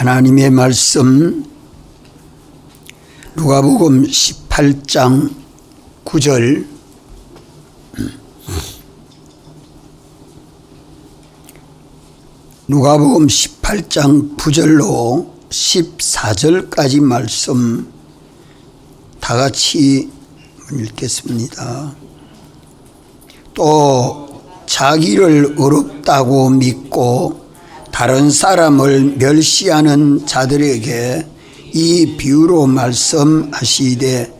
하나님의 말씀 누가복음 18장 9절 누가복음 18장 9절로 14절까지 말씀 다 같이 읽겠습니다. 또 자기를 의롭다고 믿고 다른 사람을 멸시하는 자들에게 이 비유로 말씀하시되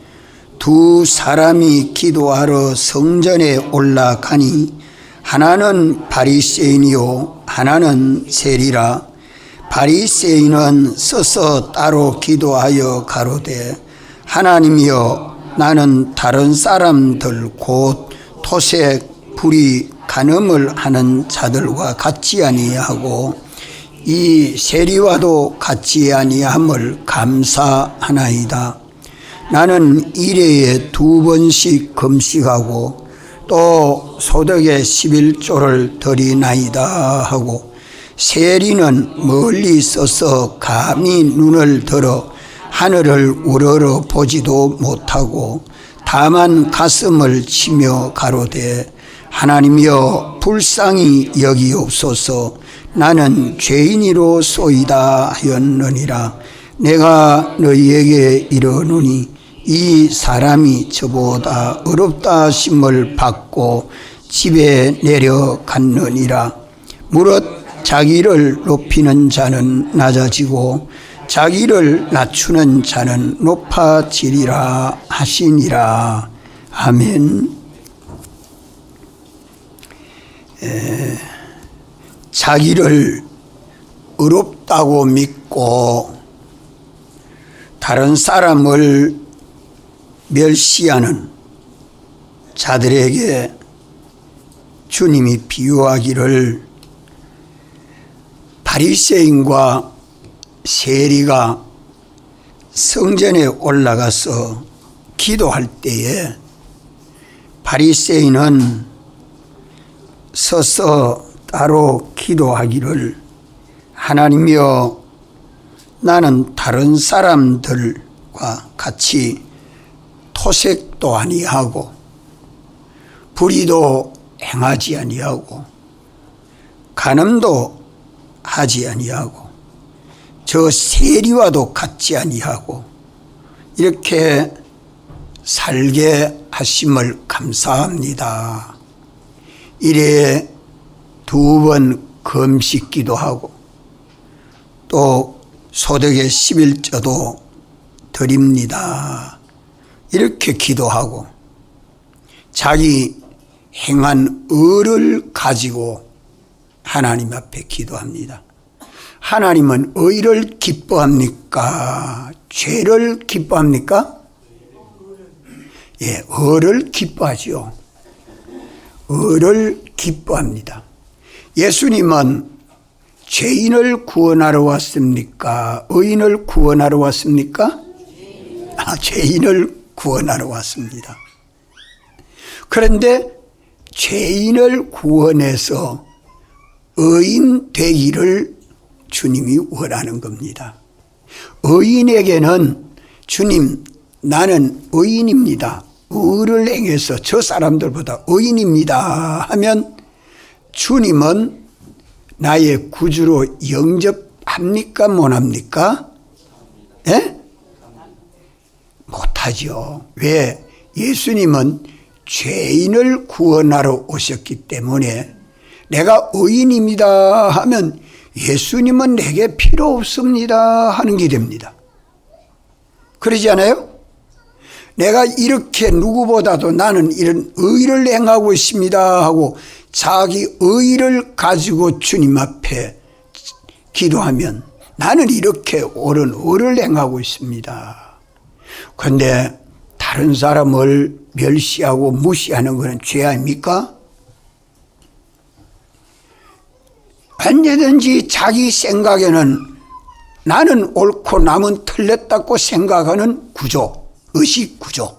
두 사람이 기도하러 성전에 올라가니 하나는 바리새인이요 하나는 세리라. 바리새인은 서서 따로 기도하여 가로되 하나님이여 나는 다른 사람들 곧 토색 불의 간음을 하는 자들과 같이 아니하고 이 세리와도 같이 아니함을 감사하나이다. 나는 일회에 2번씩 금식하고 또 소득의 11조를 드리나이다 하고 세리는 멀리 서서 감히 눈을 들어 하늘을 우러러 보지도 못하고 다만 가슴을 치며 가로되 하나님이여 불쌍히 여기옵소서. 나는 죄인이로소이다 하였느니라. 내가 너희에게 이르노니 이 사람이 저보다 의롭다 하심을 받고 집에 내려갔느니라. 무릇 자기를 높이는 자는 낮아지고 자기를 낮추는 자는 높아지리라 하시니라. 아멘. 자기를 의롭다고 믿고 다른 사람을 멸시하는 자들에게 주님이 비유하기를 바리새인과 세리가 성전에 올라가서 기도할 때에 바리새인은 서서 따로 기도하기를 하나님이여 나는 다른 사람들과 같이 토색도 아니하고 불의도 행하지 아니하고 간음도 하지 아니하고 저 세리와도 같지 아니하고 이렇게 살게 하심을 감사합니다. 이래 2번 금식 기도하고 또 소득의 11조도 드립니다. 이렇게 기도하고 자기 행한 의를 가지고 하나님 앞에 기도합니다. 하나님은 의를 기뻐합니까? 죄를 기뻐합니까? 예, 의를 기뻐하죠. 의를 기뻐합니다. 예수님은 죄인을 구원하러 왔습니까? 의인을 구원하러 왔습니까? 죄인을 구원하러 왔습니다. 그런데 죄인을 구원해서 의인 되기를 주님이 원하는 겁니다. 의인에게는 주님 나는 의인입니다. 의를 행해서 저 사람들보다 의인입니다 하면 주님은 나의 구주로 영접합니까? 못합니까? 예? 못하죠. 왜? 예수님은 죄인을 구원하러 오셨기 때문에 내가 의인입니다 하면 예수님은 내게 필요 없습니다 하는 게 됩니다. 그러지 않아요? 내가 이렇게 누구보다도 나는 이런 의를 행하고 있습니다 하고 자기 의를 가지고 주님 앞에 기도하면 나는 이렇게 옳은 의를 행하고 있습니다. 그런데 다른 사람을 멸시하고 무시하는 것은 죄 아닙니까? 언제든지 자기 생각에는 나는 옳고 남은 틀렸다고 생각하는 구조, 의식 구조.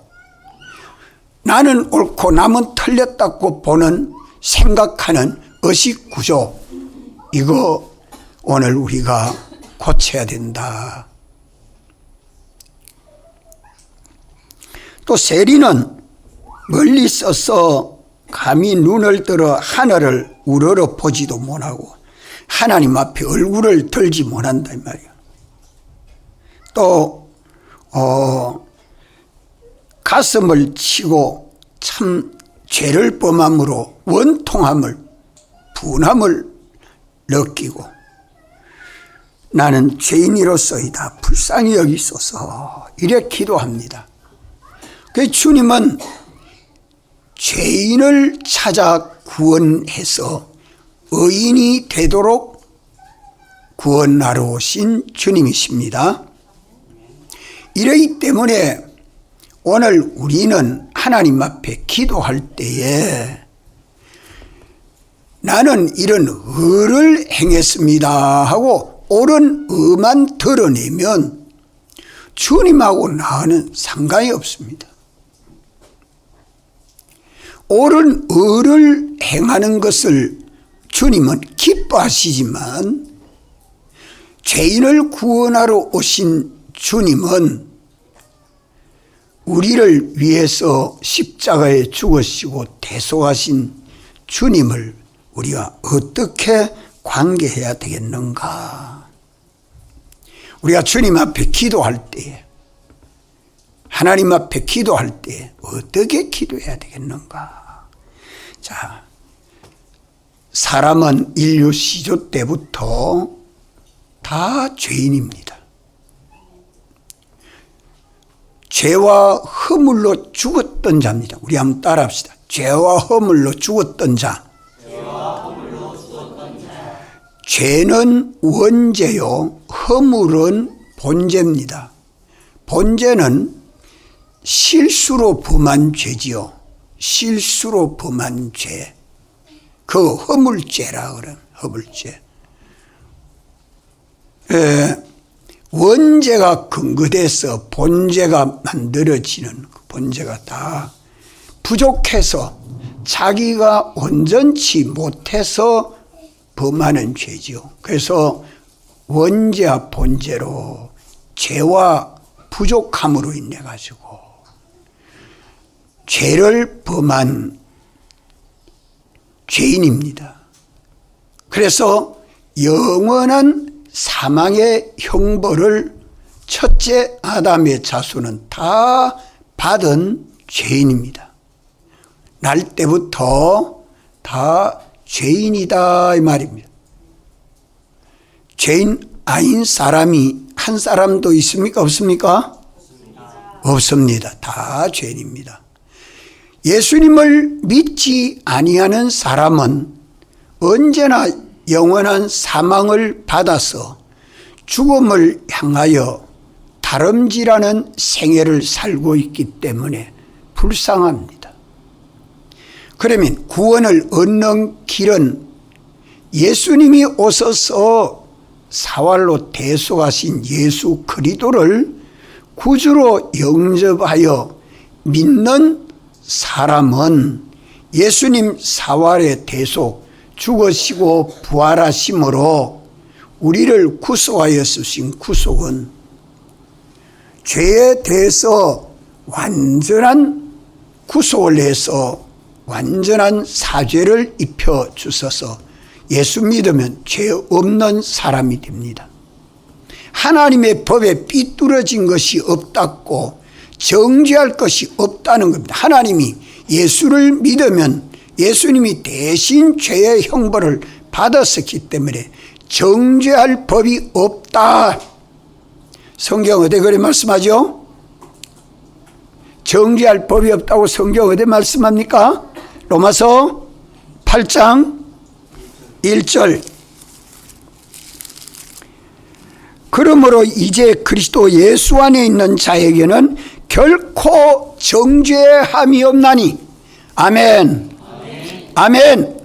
나는 옳고 남은 틀렸다고 보는 생각하는 의식 구조. 이거 오늘 우리가 고쳐야 된다. 또 세리는 멀리 서서 감히 눈을 들어 하늘을 우러러 보지도 못하고 하나님 앞에 얼굴을 들지 못한다 이 말이야. 또 가슴을 치고 참 죄를 범함으로 원통함을 분함을 느끼고 나는 죄인이로서이다 불쌍히 여기소서 이래 기도합니다. 그 주님은 죄인을 찾아 구원해서 의인이 되도록 구원하러 오신 주님이십니다. 이러기 때문에 오늘 우리는 하나님 앞에 기도할 때에 나는 이런 의를 행했습니다 하고 옳은 의만 드러내면 주님하고 나는 상관이 없습니다. 옳은 의를 행하는 것을 주님은 기뻐하시지만 죄인을 구원하러 오신 주님은 우리를 위해서 십자가에 죽으시고 대속하신 주님을 우리가 어떻게 관계해야 되겠는가? 우리가 주님 앞에 기도할 때, 하나님 앞에 기도할 때 어떻게 기도해야 되겠는가? 자, 사람은 인류 시조 때부터 다 죄인입니다. 죄와 허물로 죽었던 자입니다. 우리 한번 따라합시다. 죄와 허물로 죽었던 자. 죄는 원죄요, 허물은 본죄입니다. 본죄는 실수로 범한 죄지요. 실수로 범한 죄. 그 허물죄라 그런 허물죄. 원죄가 근거돼서 본죄가 만들어지는 본죄가 다 부족해서 자기가 온전치 못해서 범하는 죄지요. 그래서 원죄와 본죄로 죄와 부족함으로 인해 가지고 죄를 범한 죄인입니다. 그래서 영원한 사망의 형벌을 첫째 아담의 자손은 다 받은 죄인입니다. 날 때부터 다 죄인이다 이 말입니다. 죄인 아닌 사람이 한 사람도 있습니까? 없습니까? 없습니다. 다 죄인입니다. 예수님을 믿지 아니하는 사람은 언제나 영원한 사망을 받아서 죽음을 향하여 다름질하는 생애를 살고 있기 때문에 불쌍합니다. 그러면 구원을 얻는 길은 예수님이 오셔서 사활로 대속하신 예수 그리스도를 구주로 영접하여 믿는 사람은 예수님 사활의 대속, 죽으시고 부활하심으로 우리를 구속하여 쓰신 구속은 죄에 대해서 완전한 구속을 해서 완전한 사죄를 입혀 주셔서 예수 믿으면 죄 없는 사람이 됩니다. 하나님의 법에 삐뚤어진 것이 없다고 정죄할 것이 없다는 겁니다. 하나님이 예수를 믿으면 예수님이 대신 죄의 형벌을 받았었기 때문에 정죄할 법이 없다. 성경 어디 그래 말씀하죠? 정죄할 법이 없다고 성경 어디 말씀합니까? 로마서 8장 1절. 그러므로 이제 그리스도 예수 안에 있는 자에게는 결코 정죄함이 없나니. 아멘. 아멘.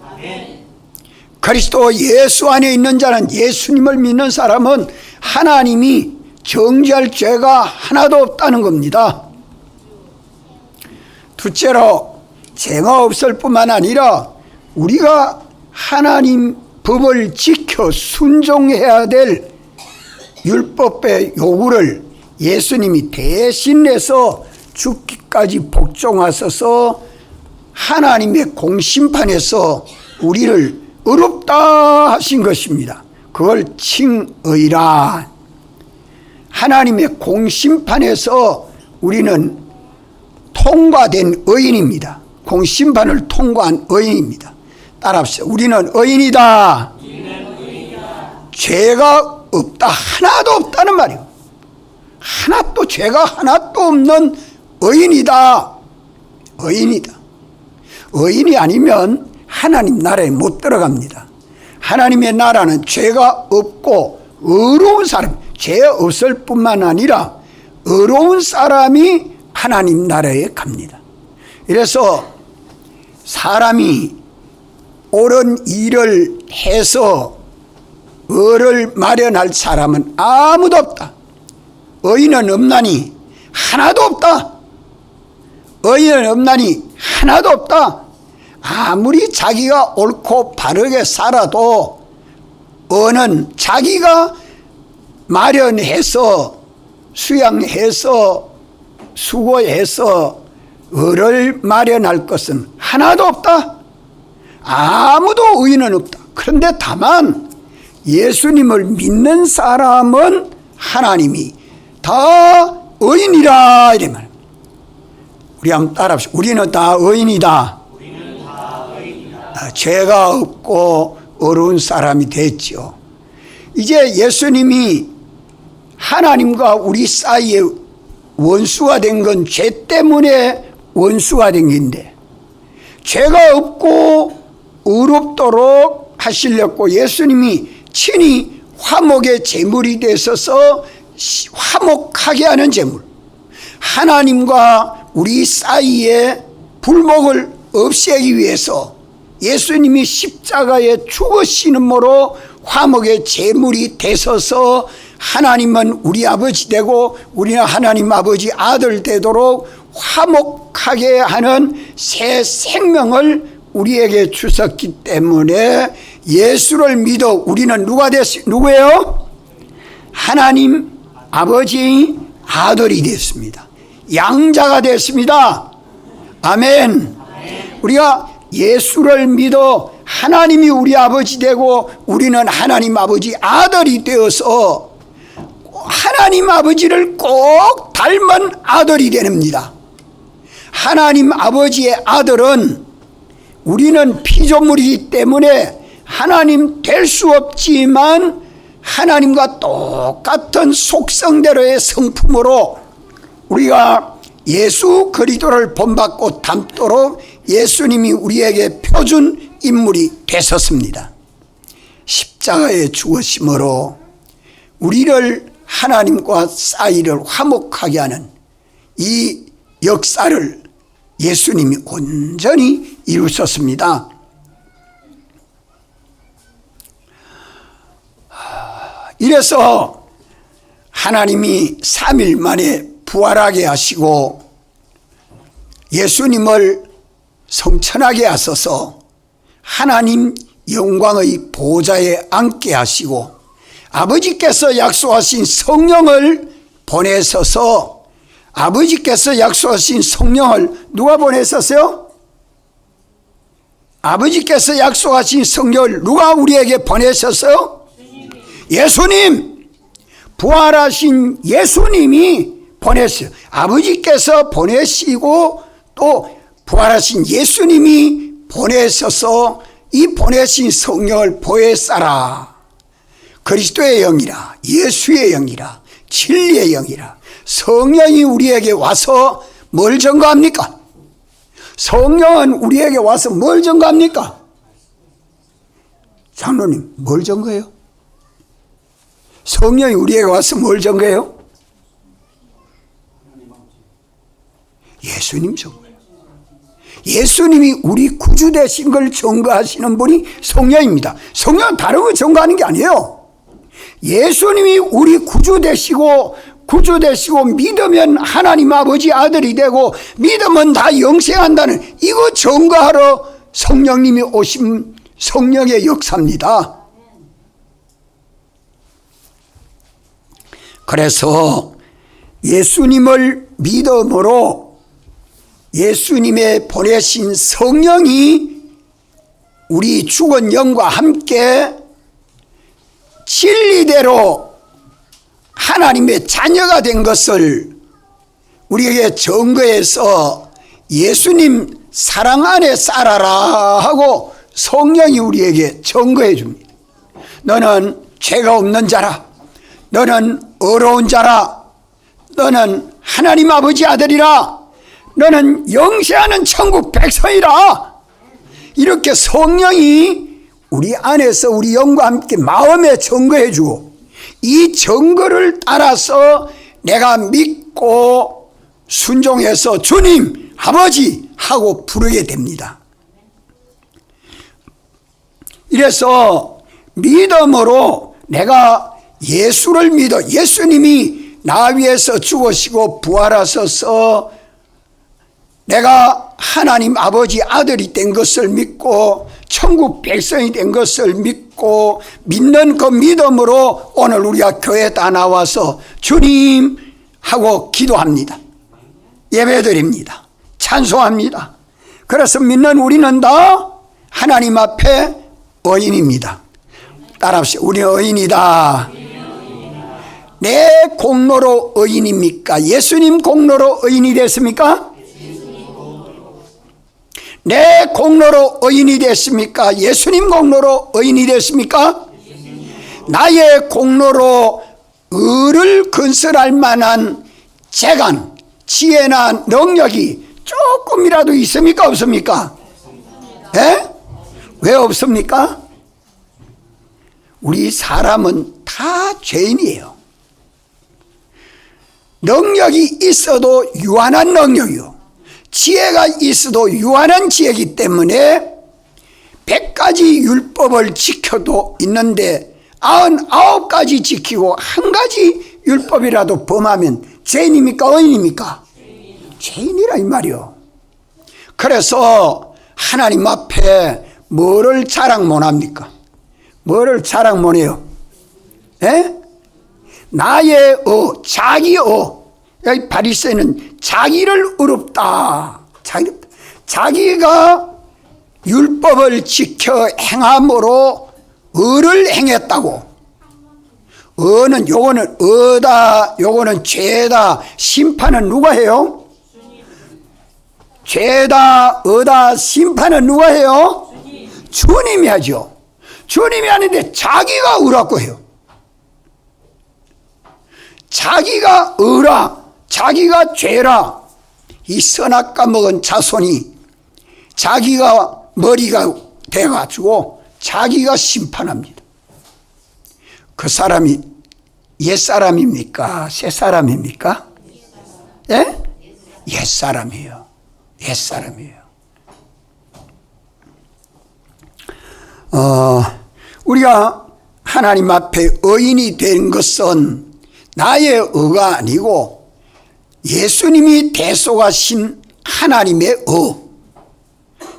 그리스도 예수 안에 있는 자는, 예수님을 믿는 사람은 하나님이 정죄할 죄가 하나도 없다는 겁니다. 둘째로 죄가 없을 뿐만 아니라 우리가 하나님 법을 지켜 순종해야 될 율법의 요구를 예수님이 대신해서 죽기까지 복종하셔서 하나님의 공심판에서 우리를 의롭다 하신 것입니다. 그걸 칭의라. 하나님의 공심판에서 우리는 통과된 의인입니다. 공심판을 통과한 의인입니다. 따라합시다. 우리는 의인이다. 죄가 없다. 하나도 없다는 말이에요. 죄가 하나도 없는 의인이다. 의인이다. 의인이 아니면 하나님 나라에 못 들어갑니다. 하나님의 나라는 죄가 없고 의로운 사람, 죄 없을 뿐만 아니라 의로운 사람이 하나님 나라에 갑니다. 그래서 사람이 옳은 일을 해서 의를 마련할 사람은 아무도 없다. 의인은 없나니 하나도 없다. 의인은 없나니 하나도 없다. 아무리 자기가 옳고 바르게 살아도 의는 자기가 마련해서 수양해서 수고해서 의를 마련할 것은 하나도 없다. 아무도 의인은 없다. 그런데 다만 예수님을 믿는 사람은 하나님이 다 의인이라 이래 말입니다. 우리 한번 따라합시다. 우리는 다 의인이다. 죄가 없고 어려운 사람이 됐죠. 이제 예수님이 하나님과 우리 사이에 원수가 된 건 죄 때문에 원수가 된 건데, 죄가 없고 의롭도록 하시려고 예수님이 친히 화목의 제물이 되셔서 화목하게 하는 제물, 하나님과 우리 사이에 불목을 없애기 위해서 예수님이 십자가에 죽으시는으로 화목의 제물이 되셔서 하나님은 우리 아버지 되고 우리는 하나님 아버지 아들 되도록 화목하게 하는 새 생명을 우리에게 주셨기 때문에 예수를 믿어 우리는 누구예요? 하나님 아버지 아들이 됐습니다. 양자가 됐습니다. 아멘. 우리가 예수를 믿어 하나님이 우리 아버지 되고 우리는 하나님 아버지 아들이 되어서 하나님 아버지를 꼭 닮은 아들이 됩니다. 하나님 아버지의 아들은, 우리는 피조물이기 때문에 하나님 될 수 없지만 하나님과 똑같은 속성대로의 성품으로 우리가 예수 그리스도를 본받고 닮도록 예수님이 우리에게 표준 인물이 되셨습니다. 십자가에 죽으심으로 우리를 하나님과 사이를 화목하게 하는 이 역사를 예수님이 온전히 이루셨습니다. 이래서 하나님이 3일 만에 부활하게 하시고 예수님을 성천하게 하셔서 하나님 영광의 보좌에 앉게 하시고 아버지께서 약속하신 성령을 보내셔서, 아버지께서 약속하신 성령을 누가 보내셨어요? 아버지께서 약속하신 성령을 누가 우리에게 보내셨어요? 예수님! 부활하신 예수님이 보냈어요. 아버지께서 보내시고 또 부활하신 예수님이 보내셔서 이 보내신 성령을 보혜사라. 그리스도의 영이라, 예수의 영이라, 진리의 영이라. 성령이 우리에게 와서 뭘 증거합니까? 성령은 우리에게 와서 뭘 증거합니까? 장로님, 뭘 증거해요? 성령이 우리에게 와서 뭘 증거해요? 예수님 증거해요. 예수님이 우리 구주 되신 걸 증거하시는 분이 성령입니다. 성령은 다른 거 증거하는 게 아니에요. 예수님이 우리 구주 되시고 믿으면 하나님 아버지 아들이 되고 믿으면 다 영생한다는 이거 증거하러 성령님이 오신 성령의 역사입니다. 그래서 예수님을 믿음으로 예수님의 보내신 성령이 우리 죽은 영과 함께 진리대로 하나님의 자녀가 된 것을 우리에게 증거해서 예수님 사랑 안에 살아라 하고 성령이 우리에게 증거해 줍니다. 너는 죄가 없는 자라, 너는 의로운 자라, 너는 하나님 아버지 아들이라, 너는 영세하는 천국 백성이라. 이렇게 성령이 우리 안에서 우리 영과 함께 마음에 증거해 주고, 이 증거를 따라서 내가 믿고 순종해서 주님 아버지 하고 부르게 됩니다. 이래서 믿음으로 내가 예수를 믿어, 예수님이 나 위해서 죽으시고 부활하셔서 내가 하나님 아버지 아들이 된 것을 믿고 천국 백성이 된 것을 믿고 믿는 그 믿음으로 오늘 우리가 교회에 다 나와서 주님 하고 기도합니다. 예배드립니다. 찬송합니다. 그래서 믿는 우리는 다 하나님 앞에 의인입니다. 따라합시다. 우리 의인이다. 내 공로로 의인입니까? 예수님 공로로 의인이 됐습니까? 내 공로로 의인이 됐습니까? 예수님 공로로 의인이 됐습니까? 나의 공로로 의를 건설할 만한 재간, 지혜나 능력이 조금이라도 있습니까? 없습니까? 예? 왜 없습니까? 우리 사람은 다 죄인이에요. 능력이 있어도 유한한 능력이요, 지혜가 있어도 유한한 지혜이기 때문에 100가지 율법을 지켜도 있는데 99가지 지키고 한 가지 율법이라도 범하면 죄인입니까? 의인입니까? 죄인이라 이 말이요. 그래서 하나님 앞에 뭐를 자랑 못합니까? 뭐를 자랑 못해요? 에? 나의 자기 여기 바리새인은 자기를 의롭다. 자기가 율법을 지켜 행함으로 의를 행했다고. 의는 요거는 의다, 요거는 죄다. 심판은 누가 해요? 죄다, 의다, 심판은 누가 해요? 주님이 하죠. 주님이 하는데 자기가 의라고 해요. 자기가 의라, 자기가 죄라. 이 선악과 먹은 자손이 자기가 머리가 돼가지고 자기가 심판합니다. 그 사람이 옛사람입니까? 새사람입니까? 예? 옛사람이에요. 옛사람이에요. 우리가 하나님 앞에 의인이 된 것은 나의 의가 아니고 예수님이 대속하신 하나님의 의,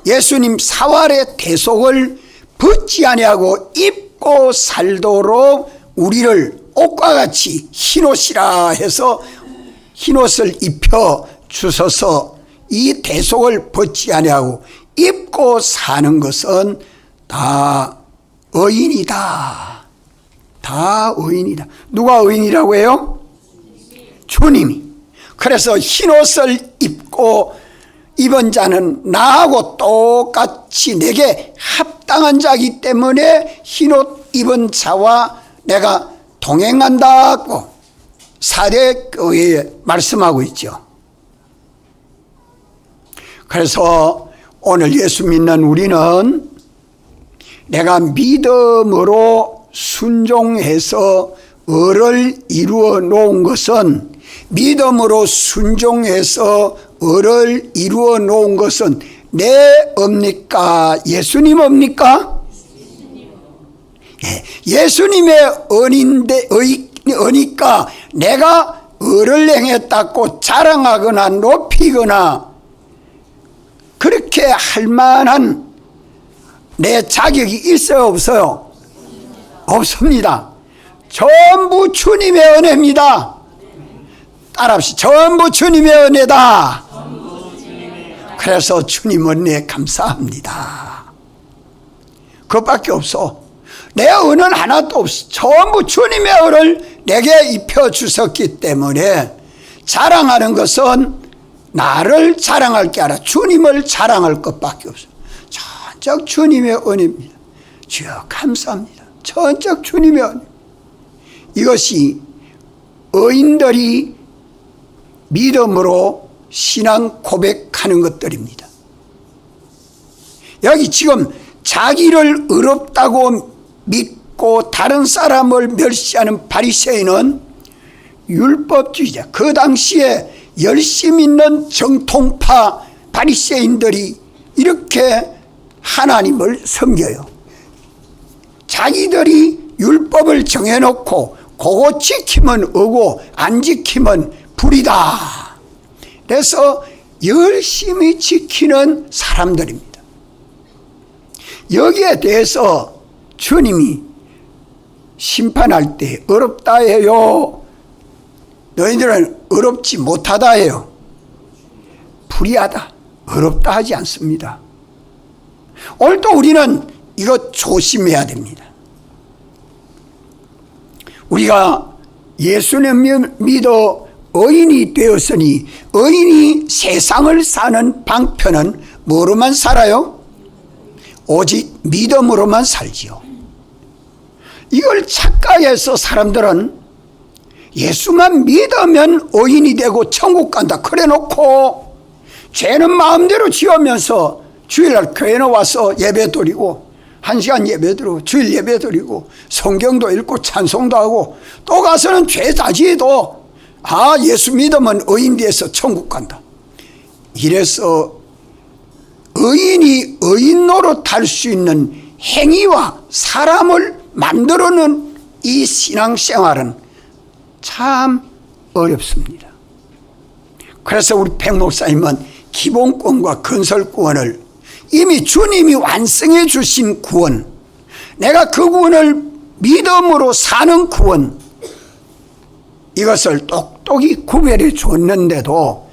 예수님 사활의 대속을 벗지 아니하고 입고 살도록 우리를 옷과 같이 흰옷이라 해서 흰옷을 입혀 주셔서 이 대속을 벗지 아니하고 입고 사는 것은 다 의인이다. 다 의인이다. 누가 의인이라고 해요? 주님이. 그래서 흰옷을 입고 입은 자는 나하고 똑같이 내게 합당한 자이기 때문에 흰옷 입은 자와 내가 동행한다고 사대교회에 말씀하고 있죠. 그래서 오늘 예수 믿는 우리는 내가 믿음으로 순종해서 의를 이루어 놓은 것은, 믿음으로 순종해서 의를 이루어 놓은 것은 내 업니까? 예수님 업니까? 예수님의 은이니까 내가 의를 행했다고 자랑하거나 높이거나 그렇게 할 만한 내 자격이 있어요, 없어요? 없습니다. 전부 주님의 은혜입니다. 따라합시다. 전부 주님의 은혜다. 그래서 주님 은혜에 감사합니다. 그것밖에 없어. 내 은은 하나도 없어. 전부 주님의 은을 내게 입혀주셨기 때문에 자랑하는 것은 나를 자랑할 게 아니라 주님을 자랑할 것밖에 없어. 전적 주님의 은혜입니다. 주여 감사합니다. 전적 주님의 은혜. 이것이 의인들이 믿음으로 신앙 고백하는 것들입니다. 여기 지금 자기를 의롭다고 믿고 다른 사람을 멸시하는 바리새인은 율법주의자, 그 당시에 열심 있는 정통파 바리새인들이 이렇게 하나님을 섬겨요. 자기들이 율법을 정해놓고 그거 지키면 의고 안 지키면 불이다. 그래서 열심히 지키는 사람들입니다. 여기에 대해서 주님이 심판할 때 어렵다 해요? 너희들은 어렵지 못하다 해요? 불의하다, 어렵다 하지 않습니다. 오늘도 우리는 이거 조심해야 됩니다. 우리가 예수님 믿어 의인이 되었으니 의인이 세상을 사는 방편은 뭐로만 살아요? 오직 믿음으로만 살지요. 이걸 착각해서 사람들은 예수만 믿으면 의인이 되고 천국 간다 그래 놓고 죄는 마음대로 지으면서 주일날 교회에 와서 예배 드리고 1시간 예배 드리고 주일 예배 드리고 성경도 읽고 찬송도 하고 또 가서는 죄 다지해도 예수 믿으면 의인 돼서 천국 간다. 이래서 의인이 의인 노릇할 수 있는 행위와 사람을 만들어놓은 이 신앙생활은 참 어렵습니다. 그래서 우리 백 목사님은 기본권과 건설권을 이미 주님이 완성해 주신 구원, 내가 그 구원을 믿음으로 사는 구원, 이것을 똑똑히 구별해 줬는데도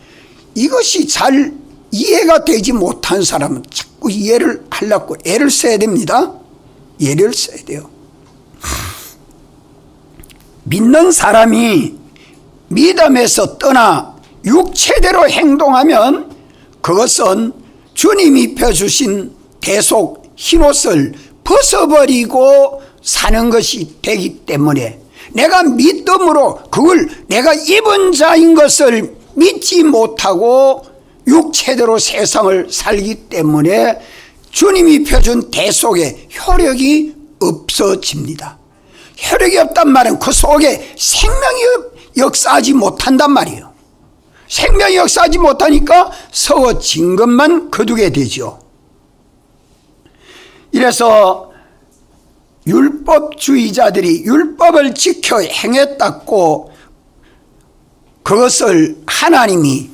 이것이 잘 이해가 되지 못한 사람은 자꾸 이해를 하려고 애를 써야 됩니다. 애를 써야 돼요. 믿는 사람이 믿음에서 떠나 육체대로 행동하면 그것은 주님이 펴주신 대속 흰옷을 벗어버리고 사는 것이 되기 때문에 내가 믿음으로 그걸 내가 입은 자인 것을 믿지 못하고 육체대로 세상을 살기 때문에 주님이 펴준 대속의 효력이 없어집니다. 효력이 없단 말은 그 속에 생명이 역사하지 못한단 말이에요. 생명이 역사하지 못하니까 서워진 것만 거두게 되죠. 이래서 율법주의자들이 율법을 지켜 행했다고 그것을 하나님이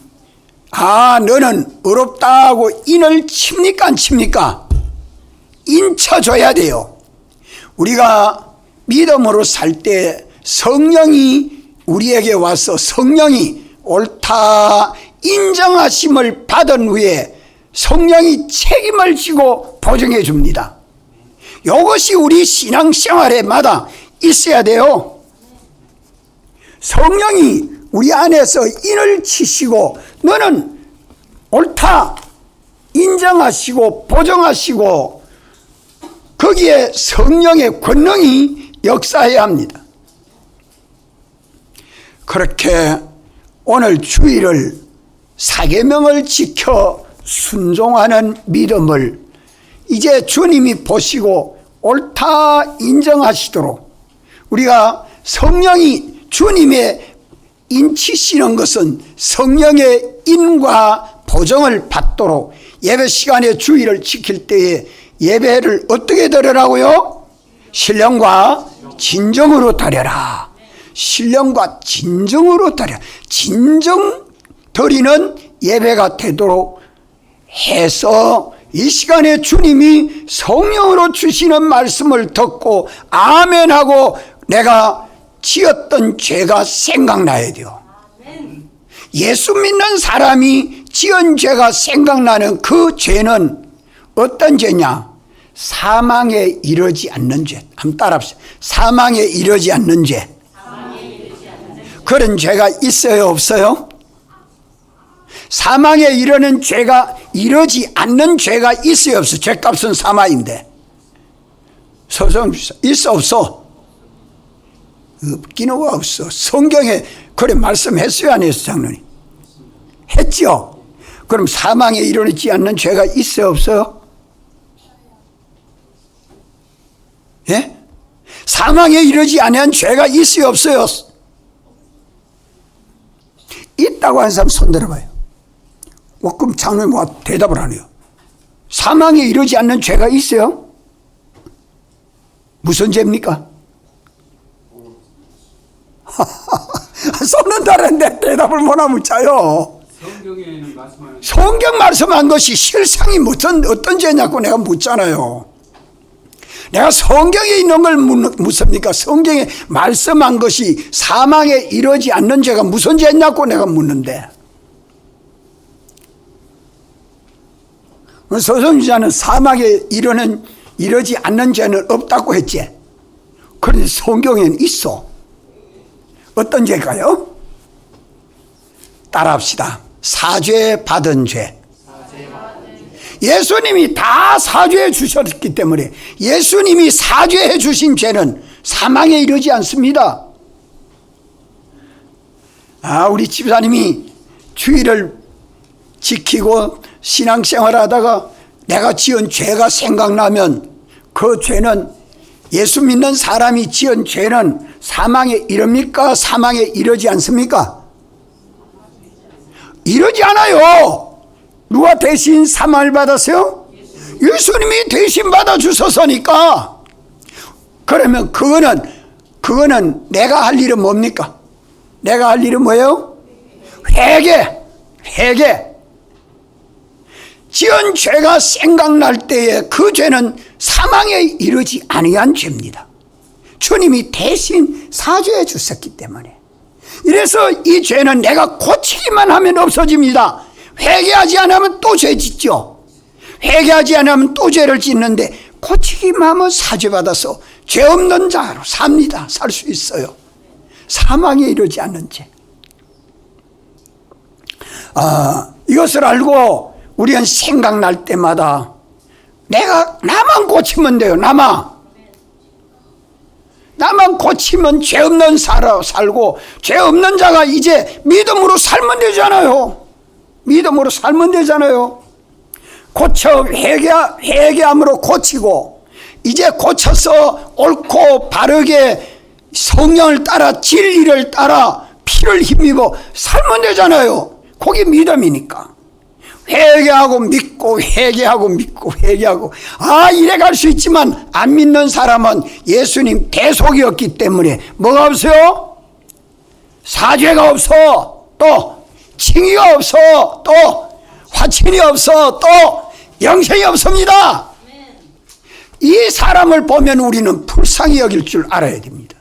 너는 의롭다고 인을 칩니까 안 칩니까? 인쳐줘야 돼요. 우리가 믿음으로 살 때 성령이 우리에게 와서 성령이 옳다 인정하심을 받은 후에 성령이 책임을 지고 보증해 줍니다. 이것이 우리 신앙생활에마다 있어야 돼요. 성령이 우리 안에서 인을 치시고 너는 옳다 인정하시고 보정하시고 거기에 성령의 권능이 역사해야 합니다. 그렇게 오늘 주일을 사계명을 지켜 순종하는 믿음을 이제 주님이 보시고 옳다 인정하시도록 우리가 성령이 주님의 인치시는 것은 성령의 인과 보정을 받도록 예배 시간에 주일을 지킬 때에 예배를 어떻게 드리라고요? 신령과 진정으로 드려라. 신령과 진정으로 드려. 진정 드리는 예배가 되도록 해서 이 시간에 주님이 성령으로 주시는 말씀을 듣고 아멘하고 내가 지었던 죄가 생각나야 돼요. 예수 믿는 사람이 지은 죄가 생각나는 그 죄는 어떤 죄냐? 사망에 이르지 않는 죄. 한번 따라합시다. 사망에 이르지 않는 죄. 그런 죄가 있어요, 없어요? 사망에 이르는 죄가 이르지 않는 죄가 있어요, 없어요? 죄값은 사망인데. 있어, 없어? 없기는 없어. 성경에 그래 말씀했어요, 안 했어요, 장로님? 했죠? 그럼 사망에 이르지 않는 죄가 있어요, 없어요? 예? 사망에 이르지 않은 죄가 있어요, 없어요? 있다고 하는 사람 손 들어봐요. 그럼 장로님 와 대답을 안 해요. 사망에 이르지 않는 죄가 있어요? 무슨 죄입니까? 손은 다른데 대답을 못하면 짜요. 성경 말씀한 것이 실상이 어떤 죄냐고 내가 묻잖아요. 내가 성경에 있는 걸 묻습니까? 성경에 말씀한 것이 사망에 이르지 않는 죄가 무슨 죄냐고 내가 묻는데, 서성주자는 사망에 이르지 않는 죄는 없다고 했지. 그런데 성경에는 있어. 어떤 죄일까요? 따라합시다. 사죄 받은 죄. 예수님이 다 사죄해 주셨기 때문에 예수님이 사죄해 주신 죄는 사망에 이르지 않습니다. 우리 집사님이 주의를 지키고 신앙생활 하다가 내가 지은 죄가 생각나면 그 죄는, 예수 믿는 사람이 지은 죄는 사망에 이릅니까? 사망에 이르지 않습니까? 이르지 않아요. 누가 대신 사망을 받았어요? 예수님이 대신 받아주셨으니까. 그러면 그거는 내가 할 일은 뭡니까? 내가 할 일은 뭐예요? 회개. 지은 죄가 생각날 때에 그 죄는 사망에 이르지 아니한 죄입니다. 주님이 대신 사죄해 주셨기 때문에. 이래서 이 죄는 내가 고치기만 하면 없어집니다. 회개하지 않으면 또 죄 짓죠. 회개하지 않으면 또 죄를 짓는데 고치기만 하면 사죄받아서 죄 없는 자로 삽니다. 살 수 있어요. 사망에 이르지 않는 죄. 이것을 알고 우리는 생각날 때마다 나만 고치면 돼요. 나만 고치면 죄 없는 살고, 죄 없는 자가 이제 믿음으로 살면 되잖아요. 믿음으로 살면 되잖아요. 고쳐 회개함으로 고치고, 이제 고쳐서 옳고 바르게 성령을 따라 진리를 따라 피를 힘입어 살면 되잖아요. 그게 믿음이니까. 회개하고 믿고 회개하고 믿고 회개하고. 이래 갈 수 있지만 안 믿는 사람은 예수님 대속이었기 때문에 뭐가 없어요? 사죄가 없어. 또 칭의가 없어. 또 화친이 없어. 또 영생이 없습니다. 이 사람을 보면 우리는 불쌍히 여길 줄 알아야 됩니다.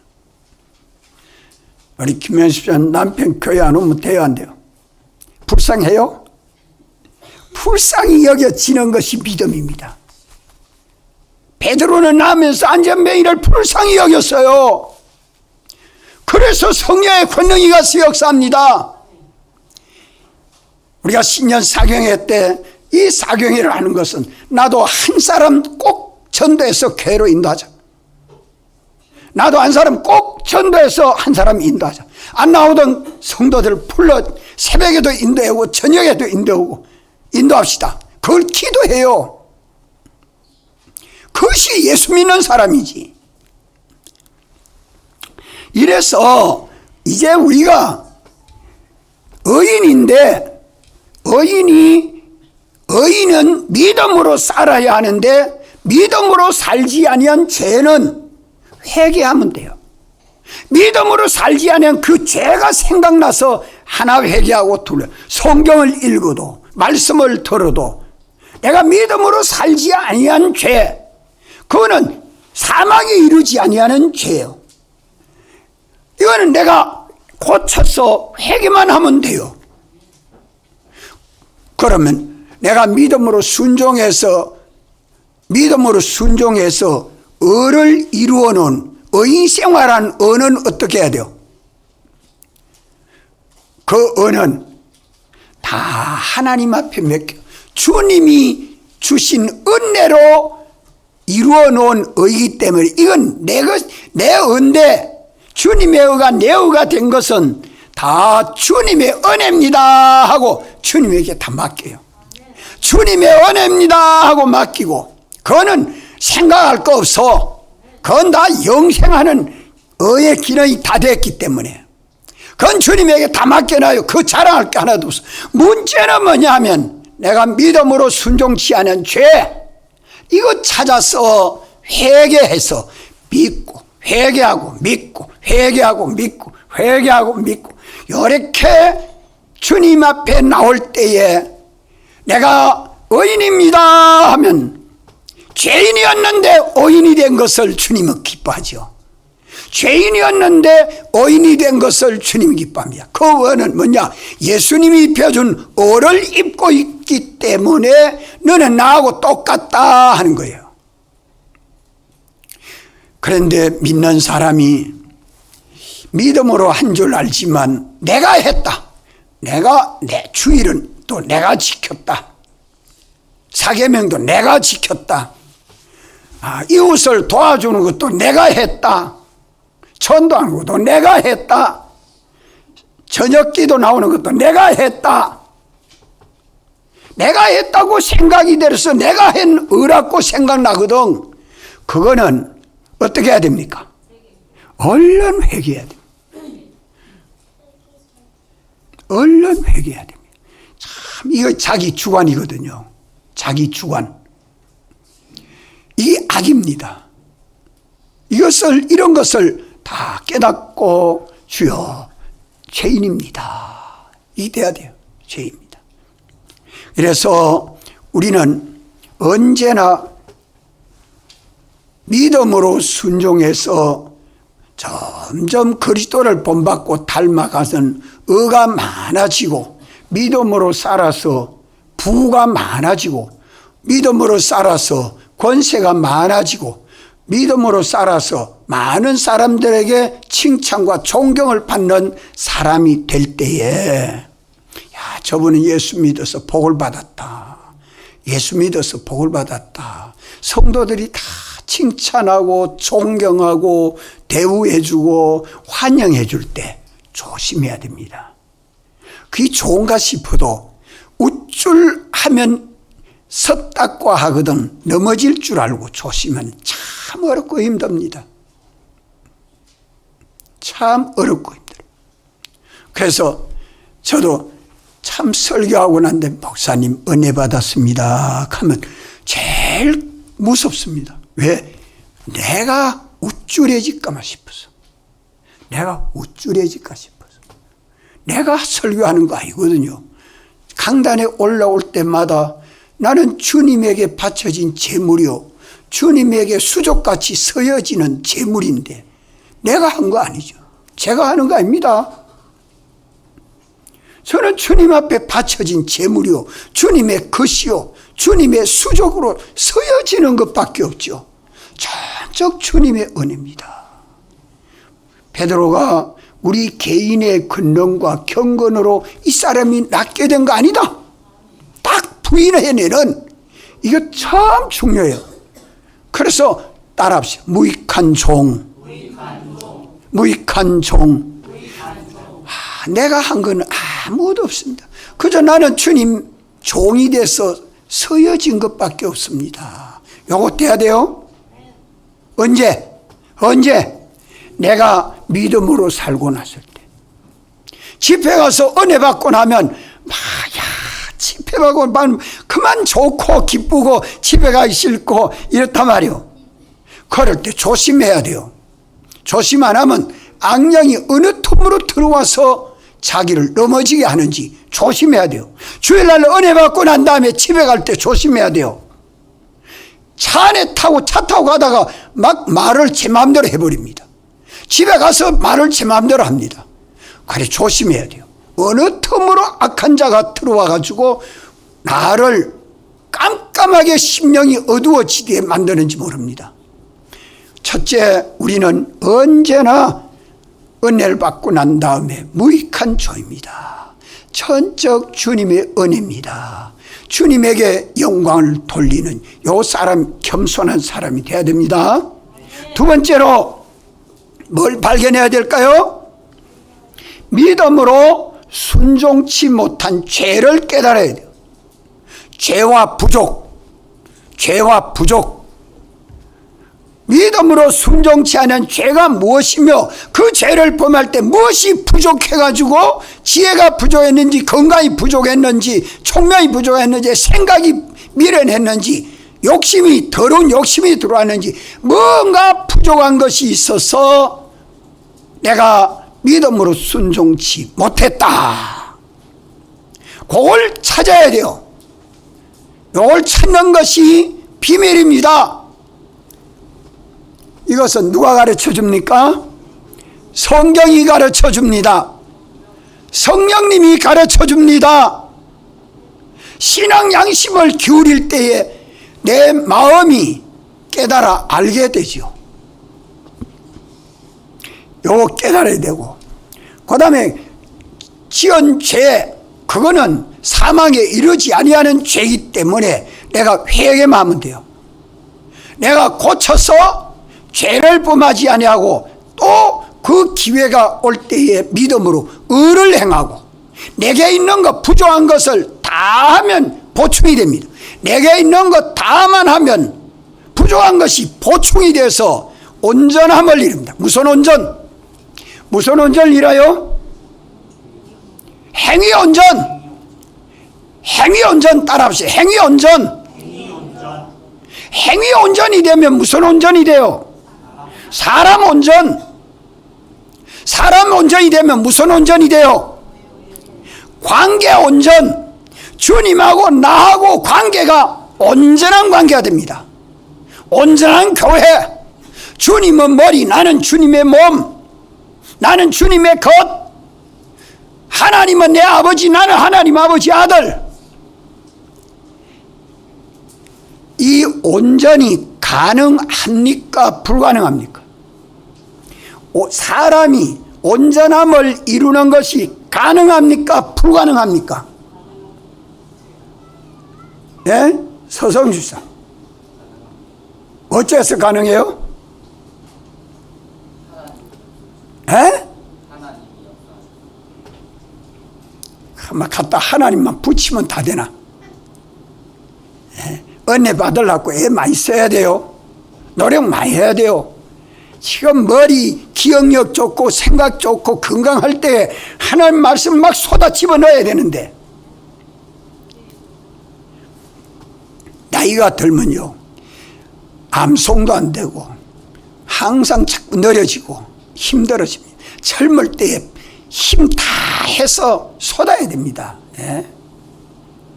우리 김현수 전 남편 교회 안 오면 돼요, 안 돼요? 불쌍해요? 불쌍히 여겨지는 것이 믿음입니다. 베드로는 나면서 안전뱅이를 불쌍히 여겼어요. 그래서 성령의 권능이 가서 역사합니다. 우리가 신년 사경회 때 이 사경회를 하는 것은 나도 한 사람 꼭 전도해서 교회로 인도하자. 나도 한 사람 꼭 전도해서 한 사람 인도하자. 안 나오던 성도들 불러 새벽에도 인도하고 저녁에도 인도합시다. 그걸 기도해요. 그것이 예수 믿는 사람이지. 이래서 이제 우리가 의인인데, 의인은 믿음으로 살아야 하는데 믿음으로 살지 아니한 죄는 회개하면 돼요. 믿음으로 살지 않으면 그 죄가 생각나서 하나 회개하고 둘, 성경을 읽어도 말씀을 들어도 내가 믿음으로 살지 아니한 죄, 그거는 사망에 이르지 아니하는 죄예요. 이거는 내가 고쳐서 회개만 하면 돼요. 그러면 내가 믿음으로 순종해서 의를 이루어 놓은 의인 생활한 의는 어떻게 해야 돼요? 그 의는 다 하나님 앞에 맡겨 주님이 주신 은혜로 이루어 놓은 의이기 때문에 이건 내 의인데 주님의 의가 내 의가 된 것은 다 주님의 은혜입니다 하고 주님에게 다 맡겨요. 주님의 은혜입니다 하고 맡기고 그거는 생각할 거 없어. 그건 다 영생하는 의의 기능이 다 됐기 때문에 그건 주님에게 다 맡겨놔요. 그 자랑할 게 하나도 없어. 문제는 뭐냐 하면 내가 믿음으로 순종치 않은 죄 이거 찾아서 회개해서 믿고 회개하고 믿고 회개하고 믿고 회개하고 믿고 이렇게 주님 앞에 나올 때에 내가 의인입니다 하면 죄인이었는데 의인이 된 것을 주님은 기뻐하죠. 죄인이었는데 의인이 된 것을 주님이 기뻐합니다. 그 의는 뭐냐? 예수님이 입혀준 의를 입고 있기 때문에 너는 나하고 똑같다 하는 거예요. 그런데 믿는 사람이 믿음으로 한 줄 알지만 내가 했다. 내가 내 주일은 또 내가 지켰다. 사계명도 내가 지켰다. 이웃을 도와주는 것도 내가 했다. 전도하는 것도 내가 했다. 저녁기도 나오는 것도 내가 했다. 내가 했다고 생각이 들어서 내가 한 의라고 생각나거든. 그거는 어떻게 해야 됩니까? 얼른 회개해야 됩니다. 얼른 회개해야 됩니다. 참 이거 자기 주관이거든요. 자기 주관. 이게 악입니다. 이런 것을 다 깨닫고 주여 죄인입니다. 이 돼야 돼요. 죄인입니다. 그래서 우리는 언제나 믿음으로 순종해서 점점 그리스도를 본받고 닮아가는 의가 많아지고 믿음으로 살아서 부가 많아지고 믿음으로 살아서 권세가 많아지고 믿음으로 살아서 많은 사람들에게 칭찬과 존경을 받는 사람이 될 때에 저분은 예수 믿어서 복을 받았다. 예수 믿어서 복을 받았다. 성도들이 다 칭찬하고 존경하고 대우해주고 환영해줄 때 조심해야 됩니다. 그게 좋은가 싶어도 우쭐하면 섰다고 하거든 넘어질 줄 알고 조심하면 참 어렵고 힘듭니다. 참 어렵고 힘들어요. 그래서 저도 참 설교하고 난데 목사님 은혜 받았습니다 하면 제일 무섭습니다. 왜? 내가 우쭐해질까 싶어서. 내가 우쭐해질까 싶어서. 내가 설교하는 거 아니거든요. 강단에 올라올 때마다 나는 주님에게 바쳐진 제물이요 주님에게 수족같이 서여지는 제물인데 내가 한 거 아니죠. 제가 하는 거 아닙니다. 저는 주님 앞에 바쳐진 제물이요 주님의 것이요 주님의 수족으로 서여지는 것밖에 없죠. 전적 주님의 은혜입니다. 베드로가 우리 개인의 근능과 경건으로 이 사람이 낫게 된 거 아니다. 딱 부인해내는 이거 참 중요해요. 그래서 따라합시다. 무익한 종. 무익한 종. 내가 한 건 아무것도 없습니다. 그저 나는 주님 종이 돼서 서여진 것밖에 없습니다. 요거 돼야 돼요. 언제? 내가 믿음으로 살고 났을 때. 집회 가서 은혜 받고 나면 집회 받고 나면 그만 좋고 기쁘고 집에 가기 싫고 이렇단 말이요. 그럴 때 조심해야 돼요. 조심 안 하면 악령이 어느 틈으로 들어와서 자기를 넘어지게 하는지 조심해야 돼요. 주일날 은혜 받고 난 다음에 집에 갈 때 조심해야 돼요. 차 타고 가다가 막 말을 제 마음대로 해버립니다. 집에 가서 말을 제 마음대로 합니다. 그래 조심해야 돼요. 어느 틈으로 악한 자가 들어와 가지고 나를 깜깜하게 심령이 어두워지게 만드는지 모릅니다. 첫째, 우리는 언제나 은혜를 받고 난 다음에 무익한 조입니다. 전적 주님의 은혜입니다. 주님에게 영광을 돌리는 요 사람, 겸손한 사람이 돼야 됩니다. 두 번째로 뭘 발견해야 될까요? 믿음으로 순종치 못한 죄를 깨달아야 돼요. 죄와 부족. 믿음으로 순종치 않은 죄가 무엇이며 그 죄를 범할 때 무엇이 부족해가지고 지혜가 부족했는지, 건강이 부족했는지, 총명이 부족했는지, 생각이 미련했는지, 더러운 욕심이 들어왔는지, 뭔가 부족한 것이 있어서 내가 믿음으로 순종치 못했다. 그걸 찾아야 돼요. 이걸 찾는 것이 비밀입니다. 이것은 누가 가르쳐 줍니까? 성경이 가르쳐 줍니다. 성령님이 가르쳐 줍니다. 신앙 양심을 기울일 때에 내 마음이 깨달아 알게 되죠. 요거 깨달아야 되고, 그 다음에 지은 죄, 그거는 사망에 이르지 아니하는 죄이기 때문에 내가 회개만 하면 돼요. 내가 고쳐서 죄를 범하지 아니하고 또 그 기회가 올 때에 믿음으로 의를 행하고, 내게 있는 것 부족한 것을 다 하면 보충이 됩니다. 내게 있는 것 다만 하면 부족한 것이 보충이 돼서 온전함을 이룹니다. 무슨 온전? 무슨 온전을 이뤄요? 행위온전. 행위온전 따라합시다. 행위온전. 행위온전이 되면 무슨 온전이 돼요? 사람 온전. 사람 온전이 되면 무슨 온전이 돼요? 관계 온전. 주님하고 나하고 관계가 온전한 관계가 됩니다. 온전한 교회. 주님은 머리, 나는 주님의 몸, 나는 주님의 것. 하나님은 내 아버지, 나는 하나님 아버지 아들. 이 온전이 가능합니까? 불가능합니까? 사람이 온전함을 이루는 것이 가능합니까? 불가능합니까? 예? 서성주사 어째서 가능해요? 예? 갖다 하나님만 붙이면 다 되나? 예? 은혜 받으려고 애 많이 써야 돼요. 노력 많이 해야 돼요. 지금 머리 기억력 좋고 생각 좋고 건강할 때 하나님 말씀 막 쏟아 집어넣어야 되는데, 나이가 들면요 암송도 안 되고 항상 자꾸 느려지고 힘들어집니다. 젊을 때에 힘 다 해서 쏟아야 됩니다. 예?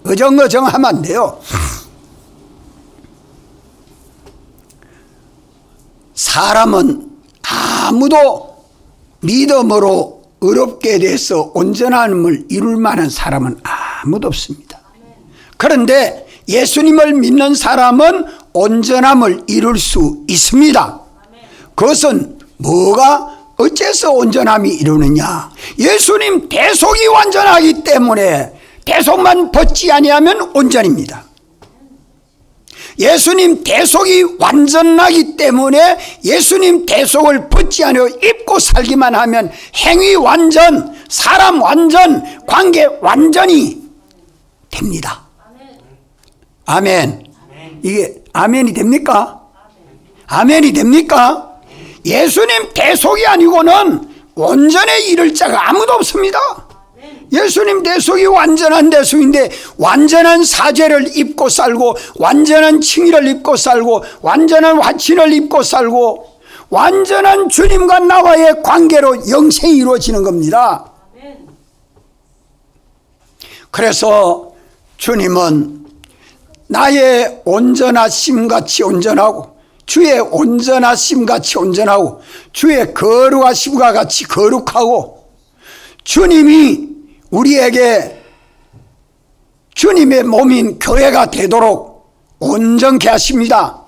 어정어정하면 안 돼요. 사람은 아무도 믿음으로 의롭게 돼서 온전함을 이룰 만한 사람은 아무도 없습니다. 그런데 예수님을 믿는 사람은 온전함을 이룰 수 있습니다. 그것은 뭐가 어째서 온전함이 이루느냐? 예수님 대속이 완전하기 때문에 대속만 벗지 아니하면 온전입니다. 예수님 대속이 완전하기 때문에 예수님 대속을 벗지 않으려 입고 살기만 하면 행위 완전, 사람 완전, 관계 완전히 됩니다. 아멘. 이게 아멘이 됩니까? 아멘이 됩니까? 예수님 대속이 아니고는 온전에 이를 자가 아무도 없습니다. 예수님 대속이 완전한 대속인데 완전한 사죄를 입고 살고 완전한 칭의를 입고 살고 완전한 화친을 입고 살고 완전한 주님과 나와의 관계로 영생이 이루어지는 겁니다. 그래서 주님은 나의 온전하심같이 온전하고 주의 온전하심 같이 온전하고 주의 거룩하심과 같이 거룩하고 주님이 우리에게 주님의 몸인 교회가 되도록 온전케 하십니다.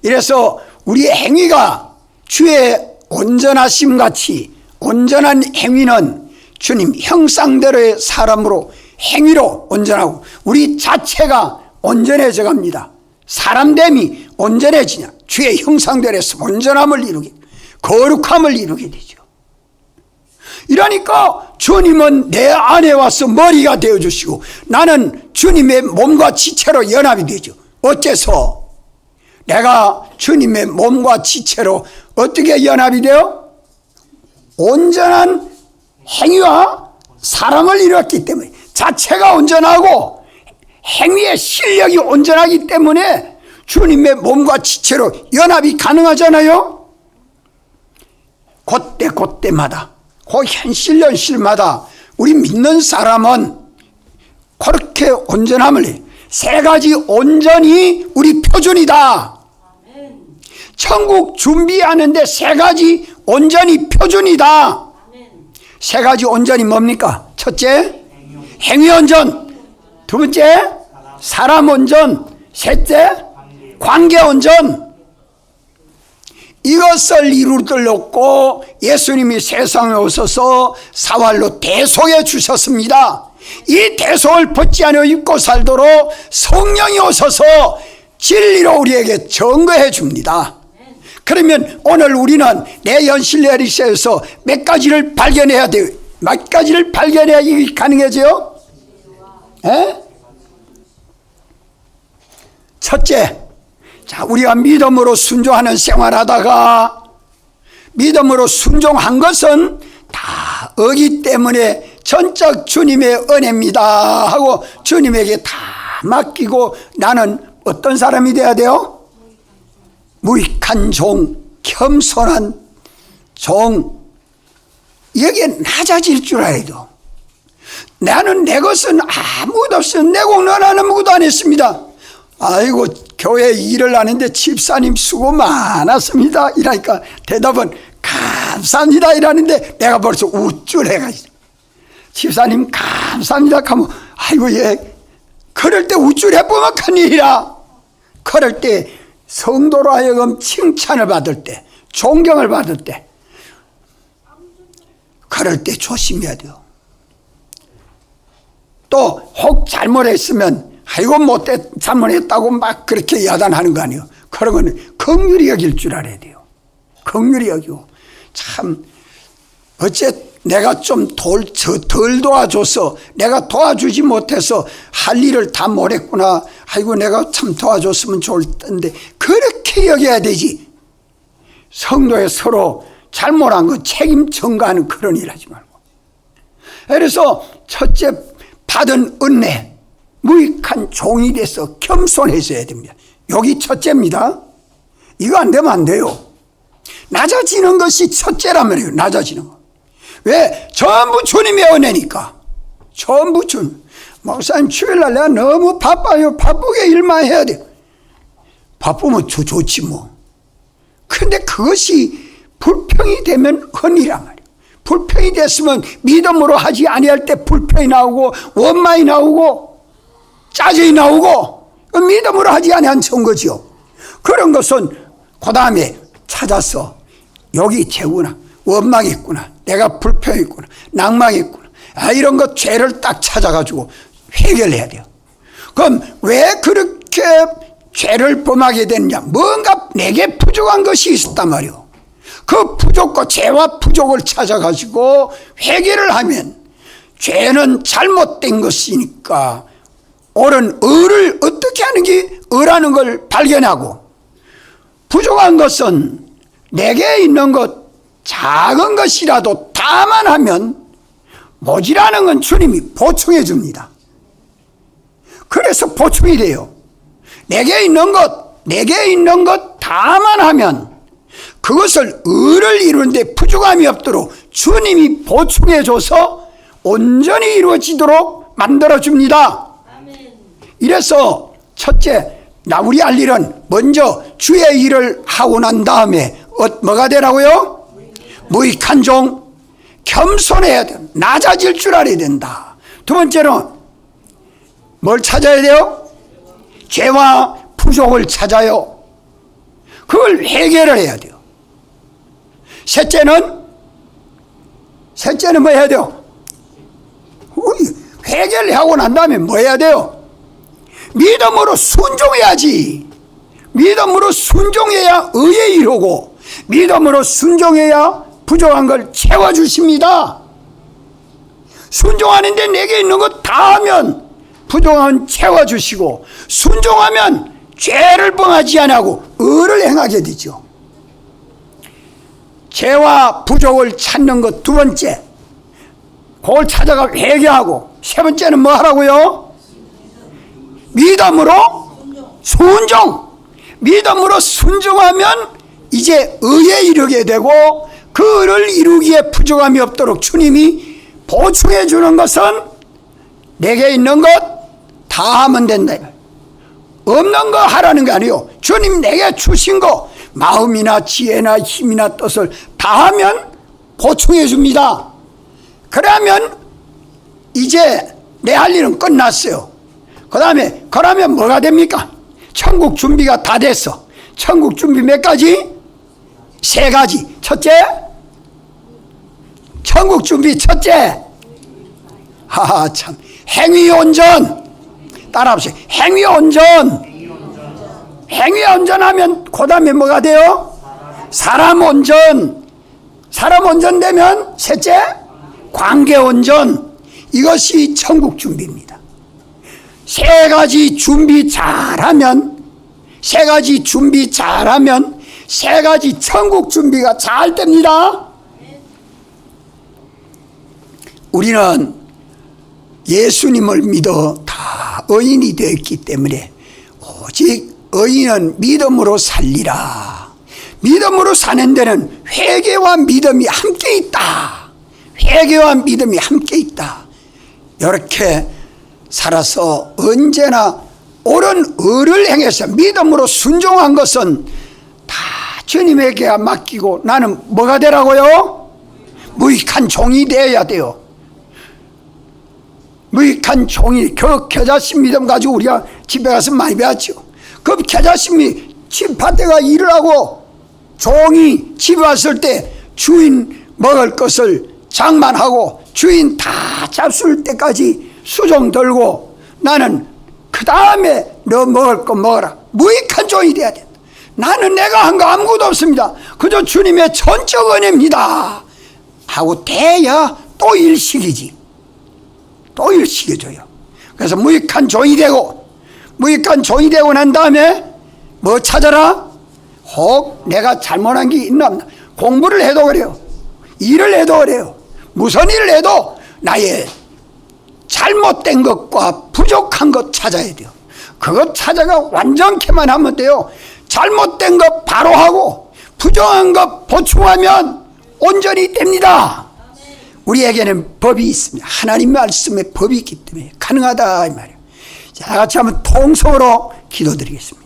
이래서 우리의 행위가 주의 온전하심 같이 온전한 행위는 주님 형상대로의 사람으로 행위로 온전하고 우리 자체가 온전해져 갑니다. 사람됨이 온전해지냐? 주의 형상대로에서 온전함을 이루게, 거룩함을 이루게 되죠. 이러니까 주님은 내 안에 와서 머리가 되어주시고 나는 주님의 몸과 지체로 연합이 되죠. 어째서? 내가 주님의 몸과 지체로 어떻게 연합이 돼요? 온전한 행위와 사람을 이루었기 때문에 자체가 온전하고 행위의 실력이 온전하기 때문에 주님의 몸과 지체로 연합이 가능하잖아요. 그때마다 그 현실마다 우리 믿는 사람은 그렇게 온전함을 해요. 세 가지 온전이 우리 표준이다. 천국 준비하는데 세 가지 온전이 표준이다. 세 가지 온전이 뭡니까? 첫째, 행위 온전. 두 번째, 사람 온전. 셋째, 관계 온전. 이것을 이루려고 예수님이 세상에 오셔서 사활로 대속해 주셨습니다. 이 대속을 벗지 않아 입고 살도록 성령이 오셔서 진리로 우리에게 증거해 줍니다. 그러면 오늘 우리는 내 현실 리얼리티에서 몇 가지를 발견해야 돼요. 몇 가지를 발견해야 이게 가능해져요? 첫째, 자, 우리가 믿음으로 순종하는 생활하다가 믿음으로 순종한 것은 다 의기 때문에 전적 주님의 은혜입니다 하고 주님에게 다 맡기고 나는 어떤 사람이 돼야 돼요? 무익한 종, 겸손한 종. 여기에 낮아질 줄 알아야 돼요. 나는 내 것은 아무것도 없어요. 내 공로는 아무것도 안 했습니다. 아이고 교회 일을 하는데 집사님 수고 많았습니다 이러니까 대답은 감사합니다 이러는데 내가 벌써 우쭐해가지고 집사님 감사합니다 하면 아이고 예 그럴 때 우쭐해보면 큰일이라. 그럴 때 성도로 하여금 칭찬을 받을 때 존경을 받을 때 그럴 때 조심해야 돼요. 또 혹 잘못했으면 아이고 잘못했다고 막 그렇게 야단하는 거 아니에요. 그런 거는 긍휼히 여길 줄 알아야 돼요. 긍휼히 여기고 참 어째 내가 좀 덜 도와줘서 내가 도와주지 못해서 할 일을 다 못했구나. 아이고 내가 참 도와줬으면 좋을 텐데 그렇게 여겨야 되지. 성도에 서로 잘못한 거 책임 전가하는 그런 일 하지 말고. 그래서 첫째 받은 은혜 무익한 종이 돼서 겸손해져야 됩니다. 여기 첫째입니다. 이거 안 되면 안 돼요. 낮아지는 것이 첫째란 말이에요. 낮아지는 거. 왜? 전부 주님의 은혜니까. 전부 주님. 목사님 주일날 내가 너무 바빠요. 바쁘게 일만 해야 돼. 바쁘면 좋지 뭐. 근데 그것이 불평이 되면 헌이란 말이에요. 불평이 됐으면 믿음으로 하지 아니할 때 불평이 나오고 원망이 나오고 짜증이 나오고 믿음으로 하지 아니한 거죠. 그런 것은 그 다음에 찾아서 여기 죄구나 원망했구나 내가 불평했구나 낭망했구나 이런 것 죄를 딱 찾아가지고 해결해야 돼요. 그럼 왜 그렇게 죄를 범하게 됐냐? 뭔가 내게 부족한 것이 있었단 말이에요. 그 부족과 죄와 부족을 찾아가지고 회개를 하면 죄는 잘못된 것이니까 옳은 의를 어떻게 하는 게 의라는 걸 발견하고 부족한 것은 내게 있는 것 작은 것이라도 다만 하면 모자라는 건 주님이 보충해 줍니다. 그래서 보충이 돼요. 내게 있는 것 다만 하면 그것을 의를 이루는데 부족함이 없도록 주님이 보충해 줘서 온전히 이루어지도록 만들어 줍니다. 이래서 첫째 우리 할 일은 먼저 주의 일을 하고 난 다음에 뭐가 되라고요? 무익한 종, 겸손해야 돼. 낮아질 줄 알아야 된다. 두 번째는 뭘 찾아야 돼요? 죄와 부족을 찾아요. 그걸 해결을 해야 돼요. 셋째는 뭐 해야 돼요? 해결하고 난 다음에 뭐 해야 돼요? 믿음으로 순종해야지. 믿음으로 순종해야 의에 이르고, 믿음으로 순종해야 부족한 걸 채워주십니다. 순종하는데 내게 있는 것 다 하면 부족한 채워주시고, 순종하면 죄를 범하지 않고 의를 행하게 되죠. 죄와 부족을 찾는 것 두 번째, 그걸 찾아가 회개하고, 세 번째는 뭐 하라고요? 믿음으로 순종. 믿음으로 순종하면 이제 의에 이르게 되고, 그 의를 이루기에 부족함이 없도록 주님이 보충해 주는 것은 내게 있는 것 다 하면 된다. 없는 거 하라는 게 아니에요. 주님 내게 주신 거 마음이나 지혜나 힘이나 뜻을 다 하면 보충해 줍니다. 그러면 이제 내 할 일은 끝났어요. 그러면 뭐가 됩니까? 천국 준비가 다 됐어. 천국 준비 몇 가지? 세 가지. 첫째, 천국 준비 첫째, 참, 행위온전. 따라합시다. 행위온전. 행위온전하면 그 다음에 뭐가 돼요? 사람온전. 사람온전 되면 셋째, 관계온전. 이것이 천국 준비입니다. 세 가지 준비 잘하면, 세 가지 천국 준비가 잘 됩니다. 우리는 예수님을 믿어 다 의인이 되었기 때문에 오직 의인은 믿음으로 살리라. 믿음으로 사는 데는 회개와 믿음이 함께 있다. 회개와 믿음이 함께 있다. 이렇게 살아서 언제나 옳은 의를 행해서 믿음으로 순종한 것은 다 주님에게 맡기고 나는 뭐가 되라고요? 무익한 종이 되어야 돼요. 무익한 종이, 그 겨자씨 믿음 가지고 우리가 집에 가서 많이 배웠죠. 그 겨자씨이 집 밭에가 일을 하고 종이 집에 왔을 때 주인 먹을 것을 장만하고 주인 다 잡술 때까지 수종 들고 나는 그 다음에 너 먹을 거 먹어라. 무익한 종이 돼야 된다. 나는 내가 한 거 아무것도 없습니다. 그저 주님의 전적 은혜입니다 하고 돼야 또 일시키지. 또 일시켜줘요. 그래서 무익한 종이 되고, 무익한 종이 되고 난 다음에 뭐 찾아라? 혹 내가 잘못한 게 있나 없나. 공부를 해도 그래요. 일을 해도 그래요. 무슨 일을 해도 나의 잘못된 것과 부족한 것 찾아야 돼요. 그것 찾아가 완전케만 하면 돼요. 잘못된 것 바로 하고 부족한 것 보충하면 온전히 됩니다. 우리에게는 법이 있습니다. 하나님 말씀에 법이 있기 때문에 가능하다 이 말이에요. 자, 같이 한번 통성으로 기도드리겠습니다.